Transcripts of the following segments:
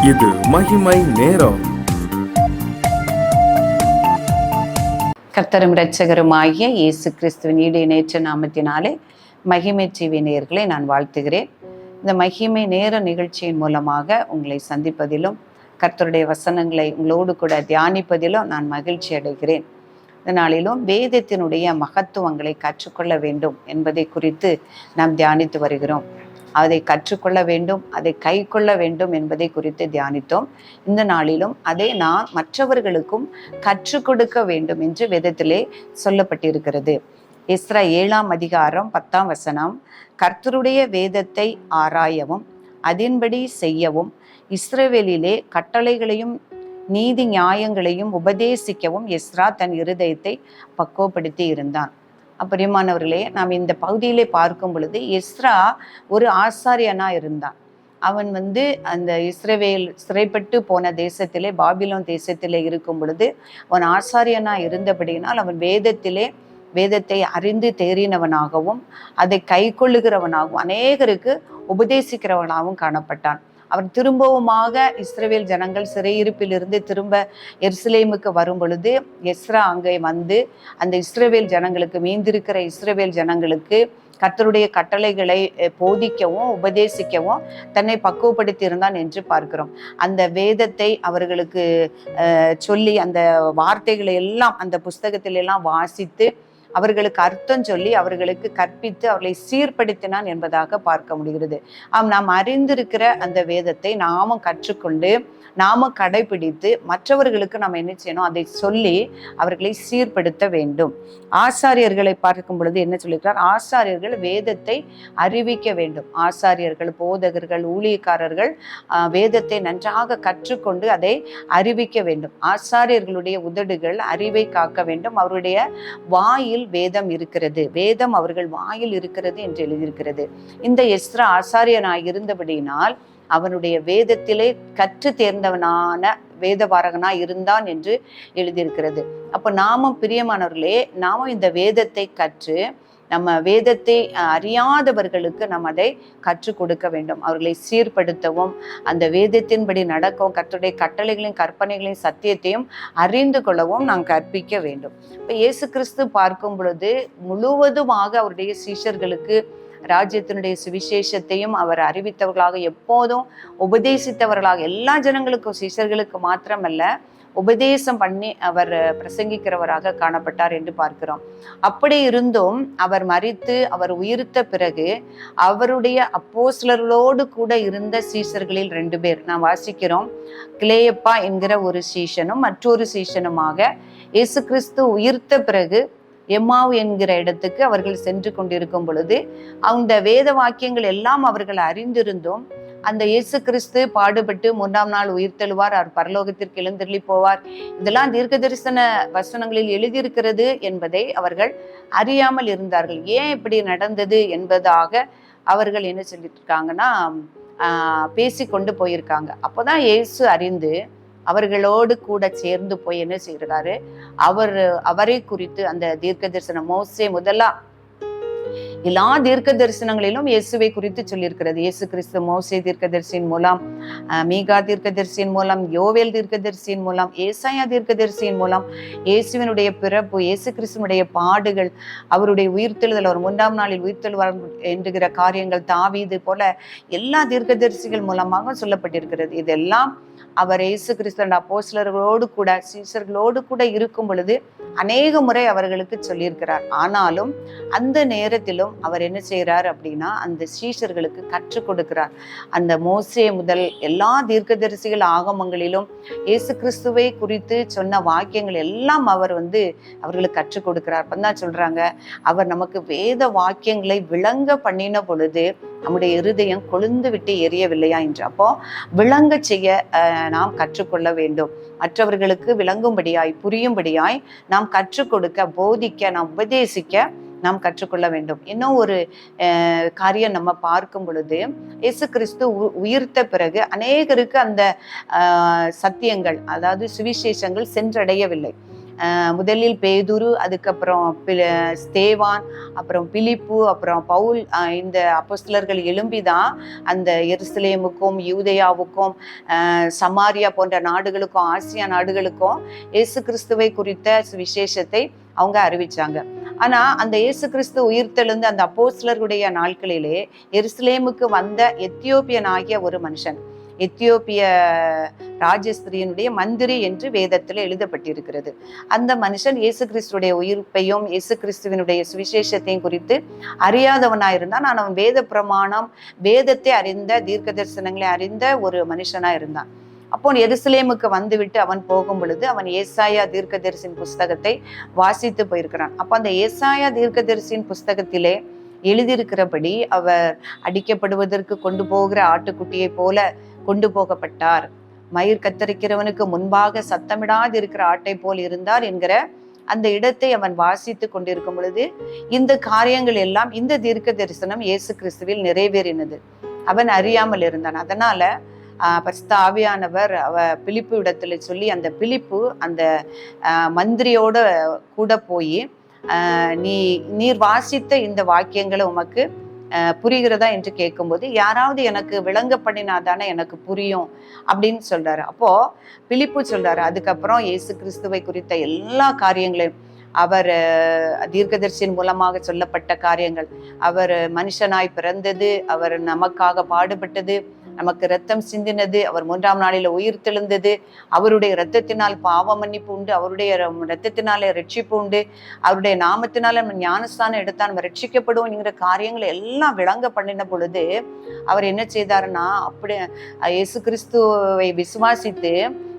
இது மகிமை நேரம். கர்த்தரும் இரட்சகருமாகிய இயேசு கிறிஸ்துவின் ஈடு இணையற்ற நாமத்தினாலே மகிமை டிவி நேயர்களை நான் வாழ்த்துகிறேன். இந்த மகிமை நேர நிகழ்ச்சியின் மூலமாக உங்களை சந்திப்பதிலும் கர்த்தருடைய வசனங்களை உங்களோடு கூட தியானிப்பதிலும் நான் மகிழ்ச்சி அடைகிறேன். இந்த நாளிலும் வேதத்தினுடைய மகத்துவங்களை கற்றுக்கொள்ள வேண்டும் என்பதை குறித்து நாம் தியானித்து வருகிறோம். அதை கற்றுக்கொள்ள வேண்டும், அதை கை கொள்ள வேண்டும் என்பதை குறித்து தியானித்தோம். இந்த நாளிலும் அதை நான் மற்றவர்களுக்கும் கற்றுக் கொடுக்க வேண்டும் என்று வேதத்திலே சொல்லப்பட்டிருக்கிறது. எஸ்றா 7ஆம் அதிகாரம் 10ஆம் வசனம், கர்த்தருடைய வேதத்தை ஆராயவும் அதன்படி செய்யவும் இஸ்ரவேலிலே கட்டளைகளையும் நீதி நியாயங்களையும் உபதேசிக்கவும் எஸ்றா தன் இருதயத்தை பக்குவப்படுத்தி இருந்தான். பிரியமானவர்களே, நாம் இந்த பகுதியிலே பார்க்கும் பொழுது எஸ்றா ஒரு ஆசாரியனா இருந்தான். அவன் அந்த இஸ்ரவேல் சிறைப்பட்டு போன தேசத்திலே, பாபிலோன் தேசத்திலே இருக்கும் பொழுது அவன் ஆசாரியனா இருந்தபடியினால் அவன் வேதத்தை அறிந்து தேறினவனாகவும் அதை கை கொள்ளுகிறவனாகவும் அநேகருக்கு உபதேசிக்கிறவனாகவும் காணப்பட்டான். அவன் திரும்பவுமாக இஸ்ரவேல் ஜனங்கள் சிறையிருப்பிலிருந்து திரும்ப எருசலேமுக்கு வரும் பொழுது எஸ்றா அங்கே அந்த இஸ்ரவேல் ஜனங்களுக்கு, மீந்திருக்கிற இஸ்ரவேல் ஜனங்களுக்கு கர்த்தருடைய கட்டளைகளை போதிக்கவும் உபதேசிக்கவும் தன்னை பக்குவப்படுத்தி இருந்தான் என்று பார்க்கிறோம். அந்த வேதத்தை அவர்களுக்கு சொல்லி அந்த வார்த்தைகளை எல்லாம் அந்த புஸ்தகத்தில எல்லாம் வாசித்து அவர்களுக்கு அர்த்தம் சொல்லி அவர்களுக்கு கற்பித்து அவர்களை சீர்படுத்தினான் என்பதாக பார்க்க முடிகிறது. நாம் அறிந்திருக்கிற அந்த வேதத்தை நாமும் கற்றுக்கொண்டு நாமும் கடைபிடித்து மற்றவர்களுக்கு நாம் என்ன செய்யணும், அதை சொல்லி அவர்களை சீர்படுத்த வேண்டும். ஆசாரியர்களை பார்க்கும் பொழுது என்ன சொல்லியிருக்கிறார்? ஆசாரியர்கள் வேதத்தை அறிவிக்க வேண்டும். ஆசாரியர்கள், போதகர்கள், ஊழியக்காரர்கள் வேதத்தை நன்றாக கற்றுக்கொண்டு அதை அறிவிக்க வேண்டும். ஆசாரியர்களுடைய உதடுகள் அறிவை காக்க வேண்டும். அவருடைய வாயில் வேதம் இருக்கிறது, வேதம் அவர்கள் வாயில் இருக்கிறது என்று எழுதியிருக்கிறது. இந்த எஸ்றா ஆசாரியனாய் இருந்தபடியினால் அவனுடைய வேதத்திலே கற்று தேர்ந்தவனான வேதபாரகனாய் இருந்தான் என்று எழுதியிருக்கிறது. அப்போ நாமும் பிரியமானவர்களே, நாமும் இந்த வேதத்தை கற்று நம்ம வேதத்தை அறியாதவர்களுக்கு நாம் அதை கற்றுக் கொடுக்க வேண்டும். அவர்களை சீர்படுத்தவும் அந்த வேதத்தின்படி நடக்கவும் கர்த்தருடைய கட்டளைகளையும் கற்பனைகளையும் சத்தியத்தையும் அறிந்து கொள்ளவும் நாம் கற்பிக்க வேண்டும். இப்போ இயேசு கிறிஸ்து பார்க்கும் பொழுது முழுவதுமாக அவருடைய சீஷர்களுக்கு ராஜ்யத்தினுடைய சுவிசேஷத்தையும் அவர் அறிவித்தவர்களாக, எப்போதும் உபதேசித்தவர்களாக, எல்லா ஜனங்களுக்கும், சீஷர்களுக்கு மாத்திரமல்ல, உபதேசம் பண்ணி அவர் பிரசங்கிக்கிறவராக காணப்பட்டார் என்று பார்க்கிறோம். அப்படி இருந்தும் அவர் மரித்து அவர் உயிர்த்த பிறகு அவருடைய அப்போஸ்தலர்களோடு கூட இருந்த சீஷர்களில் 2 பேர் நாம் வாசிக்கிறோம். கிலேயப்பா என்கிற ஒரு சீஷனும் மற்றொரு சீஷனுமாக இயேசு கிறிஸ்து உயிர்த்த பிறகு எம்மாவு என்கிற இடத்துக்கு அவர்கள் சென்று கொண்டிருக்கும் பொழுது அந்த வேத வாக்கியங்கள் எல்லாம் அவர்கள் அறிந்திருந்தும் அந்த இயேசு கிறிஸ்து பாடுபட்டு 3ஆம் நாள் உயிர்த்தெழுவார், அவர் பரலோகத்திற்கு எழுந்தருளி போவார், இதெல்லாம் தீர்க்க தரிசன வசனங்களில் எழுதியிருக்கிறது என்பதை அவர்கள் அறியாமல் இருந்தார்கள். ஏன் இப்படி நடந்தது என்பதாக அவர்கள் என்ன சொல்லிட்டு இருக்காங்கன்னா பேசிக்கொண்டு போயிருக்காங்க. அப்போதான் இயேசு அறிந்து அவர்களோடு கூட சேர்ந்து போய் என்ன செய்கிறாரு, அவரை குறித்து அந்த தீர்க்க தரிசனம் மோசே முதலா எல்லா தீர்க்க தரிசனங்களிலும் இயேசுவை குறித்து சொல்லியிருக்கிறது. இயேசு கிறிஸ்து மோசே தீர்க்கதரிசியின் மூலம், மீகா தீர்க்கதரிசியின் மூலம், யோவேல் தீர்க்கதரிசியின் மூலம், ஏசாயா தீர்க்கதரிசியின் மூலம் இயேசுவினுடைய பிறப்பு, இயேசு கிறிஸ்துவனுடைய பாடுகள், அவருடைய உயிர்த்தெழுதல், அவர் 3ஆம் நாளில் உயிர்த்தெழுவார் என்கிற காரியங்கள், தாவீது போல எல்லா தீர்க்கதரிசிகள் மூலமாக சொல்லப்பட்டிருக்கிறது. இதெல்லாம் அவர் இயேசு கிறிஸ்து அப்போஸ்தலர்களோடு கூட சீஷர்களோடு கூட இருக்கும் பொழுது அநேக முறை அவர்களுக்கு சொல்லியிருக்கிறார். ஆனாலும் அந்த நேரத்திலும் அவர் என்ன செய்கிறார் அப்படின்னா அந்த சீஷர்களுக்கு கற்றுக் கொடுக்கிறார். அந்த மோசே முதல் எல்லா தீர்க்கதரிசிகள் ஆகமங்களிலும் இயேசு கிறிஸ்துவை குறித்து சொன்ன வாக்கியங்கள் எல்லாம் அவர் அவர்களுக்கு கற்றுக் கொடுக்கிறார். அப்பதான் சொல்றாங்க, அவர் நமக்கு வேத வாக்கியங்களை விளங்க பண்ணின பொழுது நம்முடைய இருதயம் கொழுந்து விட்டு எரியவில்லையா என்று. அப்போ விளங்க செய்ய நாம் கற்றுக்கொள்ள வேண்டும். மற்றவர்களுக்கு விளங்கும்படியாய், புரியும்படியாய் நாம் கற்றுக் கொடுக்க, போதிக்க, நாம் உபதேசிக்க நாம் கற்றுக்கொள்ள வேண்டும். இன்னும் ஒரு காரியம் நம்ம பார்க்கும் பொழுது, இயேசு கிறிஸ்து உயிர்த்த பிறகு அநேகருக்கு அந்த சத்தியங்கள், அதாவது சுவிசேஷங்கள் சென்றடையவில்லை. முதலில் பேதுரு, அதுக்கப்புறம் ஸ்தேவான், அப்புறம் பிலிப்பு, அப்புறம் பவுல், இந்த அப்போஸ்தலர்கள் எழும்பிதான் அந்த எருசலேமுக்கும் யூதேயாவுக்கும் சமாரியா போன்ற நாடுகளுக்கும் ஆசியா நாடுகளுக்கும் இயேசு கிறிஸ்துவை குறித்த விசேஷத்தை அவங்க அறிவிச்சாங்க. ஆனா அந்த இயேசு கிறிஸ்து உயிர்த்தெழுந்து அந்த அப்போஸ்தலர்களுடைய நாட்களிலே எருசலேமுக்கு வந்த எத்தியோப்பியன் ஆகிய ஒரு மனுஷன், எத்தியோப்பிய ராஜஸ்திரியினுடைய மந்திரி என்று வேதத்தில் எழுதப்பட்டிருக்கிறது. அந்த மனுஷன் இயேசு கிறிஸ்துடைய உயிர்ப்பையும் இயேசு கிறிஸ்துவனுடைய சுவிசேஷத்தையும் குறித்து அறியாதவனாயிருந்தான். நான் அவன் வேத பிரமாணம், வேதத்தை அறிந்த, தீர்க்க தரிசனங்களை அறிந்த ஒரு மனுஷனா இருந்தான். அப்போ எருசலேமுக்கு வந்துவிட்டு அவன் போகும் பொழுது அவன் ஏசாயா தீர்க்கதரிசியின் புஸ்தகத்தை வாசித்து போயிருக்கிறான். அப்போ அந்த ஏசாயா தீர்க்கதரிசியின் புஸ்தகத்திலே எழுதியிருக்கிறபடி அவர் அடிக்கப்படுவதற்கு கொண்டு போகிற ஆட்டுக்குட்டியை போல கொண்டு போகப்பட்டார், மயிர் கத்தரிக்கிறவனுக்கு முன்பாக சத்தமிடாது இருக்கிற ஆட்டை போல் இருந்தார் என்கிற அந்த இடத்தை அவன் வாசித்து கொண்டிருக்கும் பொழுது இந்த காரியங்கள் எல்லாம், இந்த தீர்க்க தரிசனம் இயேசு கிறிஸ்துவில் நிறைவேறினது. அவன் அறியாமல் இருந்தான். அதனால பரிசுத்த ஆவியானவர் பிலிப்பு இடத்துல சொல்லி, அந்த பிலிப்பு அந்த மந்திரியோட கூட போய், நீர் வாசித்த இந்த வாக்கியங்களை உமக்கு புரிகிறதா என்று கேட்கும்போது, யாராவது எனக்கு விளங்க பண்ணினாதானே எனக்கு புரியும் அப்படின்னு சொல்றாரு. அப்போ பிலிப்பு சொல்றாரு, அதுக்கப்புறம் இயேசு கிறிஸ்துவை குறித்த எல்லா காரியங்களையும், அவர் தீர்க்கதரிசியின் மூலமாக சொல்லப்பட்ட காரியங்கள், அவர் மனுஷனாய் பிறந்தது, அவர் நமக்காக பாடுபட்டது, நமக்கு இரத்தம் சிந்தினது, அவர் 3ஆம் நாளில உயிர் தெழுந்தது, அவருடைய இரத்தத்தினால் பாவ மன்னிப்பு உண்டு, அவருடைய இரத்தத்தினாலே ரட்சிப்பு உண்டு, அவருடைய நாமத்தினால நம்ம ஞானஸ்தானம் எடுத்தா நம்ம ரட்சிக்கப்படுவோம்ங்கிற காரியங்களை எல்லாம் விளங்க பண்ணின பொழுது அவர் என்ன செய்தாருன்னா, அப்படி இயேசு கிறிஸ்துவை விசுவாசித்து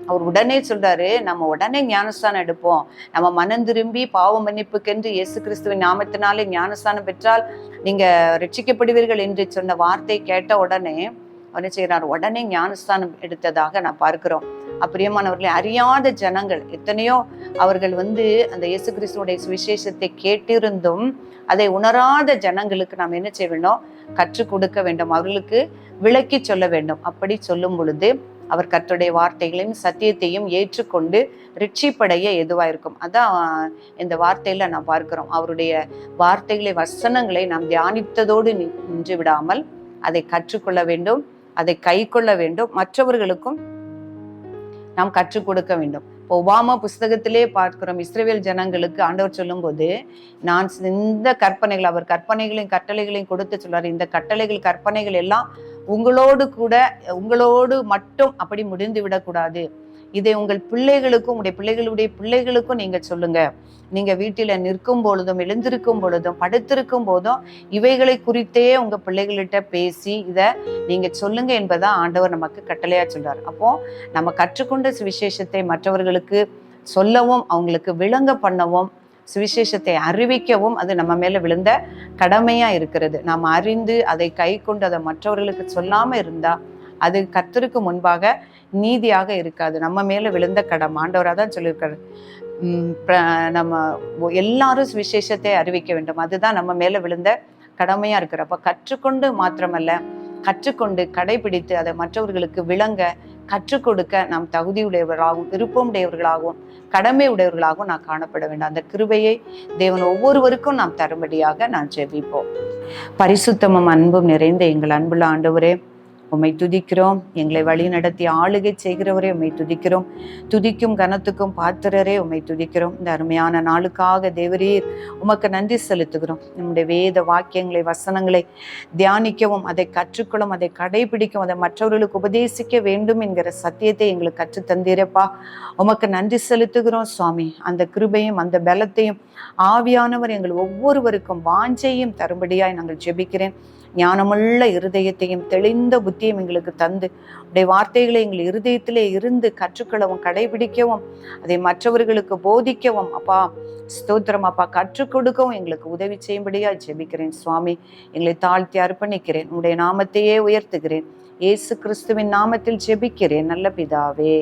அவர் உடனே சொல்றாரு, நம்ம உடனே ஞானஸ்தானம் எடுப்போம், நம்ம மனம் திரும்பி பாவ மன்னிப்புக்கென்று இயேசு கிறிஸ்துவின் நாமத்தினாலே ஞானஸ்தானம் பெற்றால் நீங்க ரட்சிக்கப்படுவீர்கள் என்று சொன்ன வார்த்தை கேட்ட உடனே என்ன செய்யறார், உடனே ஞானஸ்தானம் எடுத்ததாக நான் பார்க்கிறோம். பிரியமானவர்களே, அறியாத ஜனங்கள் எத்தனையோ அவர்கள் அந்த இயேசு கிறிஸ்துவோடைய சுவிசேஷத்தை கேட்டிருந்தும் அதை உணராத ஜனங்களுக்கு நாம் என்ன செய்ய வேண்டும், கற்றுக் கொடுக்க வேண்டும், அவர்களுக்கு விளக்கி சொல்ல வேண்டும். அப்படி சொல்லும் பொழுது அவர் கர்த்தருடைய வார்த்தைகளையும் சத்தியத்தையும் ஏற்றுக்கொண்டு ரிட்சிப்படைய எதுவா இருக்கும். அதான் இந்த வார்த்தையில நாம் பார்க்கிறோம். அவருடைய வார்த்தைகளை, வசனங்களை நாம் தியானித்ததோடு நின்று விடாமல் அதை கற்றுக்கொள்ள வேண்டும், அதை கை கொள்ள வேண்டும், மற்றவர்களுக்கும் நாம் கற்றுக் கொடுக்க வேண்டும். இப்போ ஒபாமா புஸ்தகத்திலே பார்க்கிறோம், இஸ்ரவேல் ஜனங்களுக்கு ஆண்டவர் சொல்லும் போது, நான் இந்த கற்பனைகள், அவர் கற்பனைகளையும் கட்டளைகளையும் கொடுத்து சொல்றாரு, இந்த கட்டளைகள் கற்பனைகள் எல்லாம் உங்களோடு மட்டும் அப்படி முடிந்து விடக்கூடாது, இதை உங்கள் பிள்ளைகளுக்கும் உங்களுடைய பிள்ளைகளுடைய பிள்ளைகளுக்கும் நீங்க சொல்லுங்க. நீங்க வீட்டில நிற்கும் பொழுதும், எழுந்திருக்கும் பொழுதும், படுத்திருக்கும் போதும் இவைகளை குறித்தே உங்க பிள்ளைகள்கிட்ட பேசி இதை நீங்க சொல்லுங்க என்பதான் ஆண்டவர் நமக்கு கட்டளையா சொல்றார். அப்போ நம்ம கற்றுக்கொண்ட சுவிசேஷத்தை மற்றவர்களுக்கு சொல்லவும், அவங்களுக்கு விளங்க பண்ணவும், சுவிசேஷத்தை அறிவிக்கவும் அது நம்ம மேல விழுந்த கடமையா இருக்கிறது. நாம் அறிந்து அதை கை கொண்டு அதை மற்றவர்களுக்கு சொல்லாம இருந்தா அது கர்த்தருக்கு முன்பாக நீதியாக இருக்காது, நம்ம மேல விழுந்த கடமை. ஆண்டவராக தான் சொல்லியிருக்காரு, நம்ம எல்லாரும் சுவிசேஷத்தை அறிவிக்க வேண்டும், அதுதான் நம்ம மேல விழுந்த கடமையா இருக்கிறப்ப கற்றுக்கொண்டு மாத்திரமல்ல, கற்றுக்கொண்டு கடைபிடித்து அதை மற்றவர்களுக்கு விளங்க கற்றுக் கொடுக்க நாம் தகுதி உடையவர்களாகவும் விருப்பம் உடையவர்களாகவும் கடமை உடையவர்களாகவும் நான் காணப்பட வேண்டும். அந்த கிருபையை தேவன் ஒவ்வொருவருக்கும் நாம் தரும்படியாக நான் ஜெபிப்போம். பரிசுத்தமும் அன்பும் நிறைந்த எங்கள் அன்புள்ள ஆண்டவரே, உம்மை துதிக்கிறோம். எங்களை வழி நடத்தி ஆளுகை செய்கிறவரே உம்மை துதிக்கிறோம். துதிக்கும் கனத்துக்கும் பாத்திரரே உம்மை துதிக்கிறோம். இந்த அருமையான நாளுக்காக தேவரீர் உமக்கு நன்றி செலுத்துகிறோம். நம்முடைய வேத வாக்கியங்களை, வசனங்களை தியானிக்கவும், அதை கற்றுக்கொள்ளும், அதை கடைபிடிக்கவும், அதை மற்றவர்களுக்கு உபதேசிக்க வேண்டும் என்கிற சத்தியத்தை எங்களுக்கு கற்றுத்தந்தீரப்பா. உமக்கு நன்றி செலுத்துகிறோம் சுவாமி. அந்த கிருபையும் அந்த பலத்தையும் ஆவியானவர் எங்கள் ஒவ்வொருவருக்கும் வாஞ்சையும் தரும்படியாய் நாங்கள் ஜெபிக்கிறேன். ஞானமுள்ள இருதயத்தையும் தெளிந்த புத்தியும் எங்களுக்கு தந்து உடைய வார்த்தைகளை எங்கள் இருதயத்திலே இருந்து கற்றுக்கொள்ளவும், கடைபிடிக்கவும், அதை மற்றவர்களுக்கு போதிக்கவும் அப்பா, ஸ்தோத்திரம் அப்பா, கற்றுக் கொடுக்கவும் எங்களுக்கு உதவி செய்யும்படியா ஜெபிக்கிறேன் சுவாமி. எங்களை தாழ்த்தி அர்ப்பணிக்கிறேன், உடைய நாமத்தையே உயர்த்துகிறேன். இயேசு கிறிஸ்துவின் நாமத்தில் ஜெபிக்கிறேன் நல்ல பிதாவே.